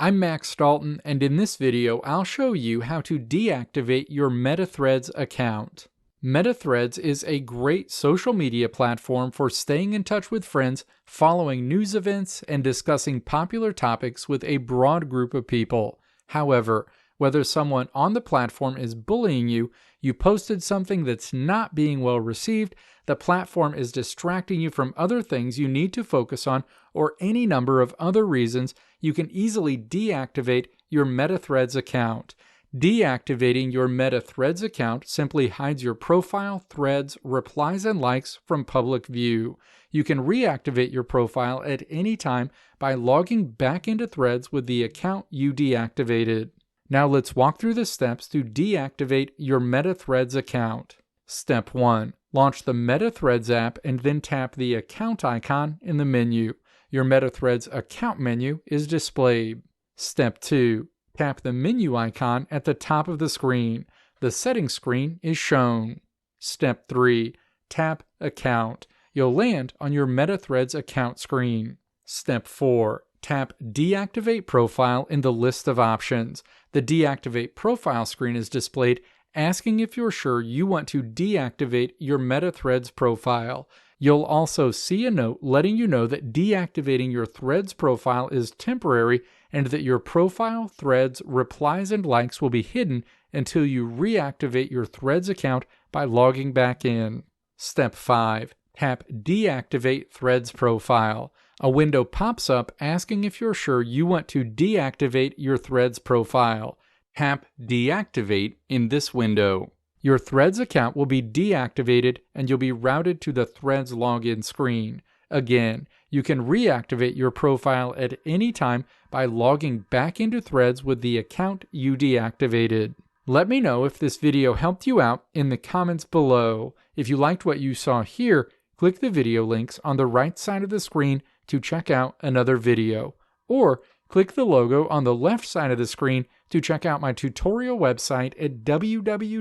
I'm Max Dalton, and in this video I'll show you how to deactivate your MetaThreads account. MetaThreads is a great social media platform for staying in touch with friends, following news events, and discussing popular topics with a broad group of people. However, whether someone on the platform is bullying you, you posted something that's not being well received, the platform is distracting you from other things you need to focus on, or any number of other reasons, you can easily deactivate your MetaThreads account. Deactivating your MetaThreads account simply hides your profile, threads, replies, and likes from public view. You can reactivate your profile at any time by logging back into Threads with the account you deactivated. Now let's walk through the steps to deactivate your MetaThreads account. Step 1. Launch the MetaThreads app and then tap the account icon in the menu. Your MetaThreads account menu is displayed. Step 2. Tap the menu icon at the top of the screen. The settings screen is shown. Step 3. Tap Account. You'll land on your MetaThreads account screen. Step 4. Tap Deactivate Profile in the list of options. The Deactivate Profile screen is displayed, asking if you're sure you want to deactivate your MetaThreads profile. You'll also see a note letting you know that deactivating your Threads profile is temporary and that your profile, threads, replies, and likes will be hidden until you reactivate your Threads account by logging back in. Step 5. Tap Deactivate Threads Profile. A window pops up asking if you're sure you want to deactivate your Threads profile. Tap Deactivate in this window. Your Threads account will be deactivated and you'll be routed to the Threads login screen. Again, you can reactivate your profile at any time by logging back into Threads with the account you deactivated. Let me know if this video helped you out in the comments below. If you liked what you saw here, click the video links on the right side of the screen to check out another video, or click the logo on the left side of the screen to check out my tutorial website at www.deactivating.com.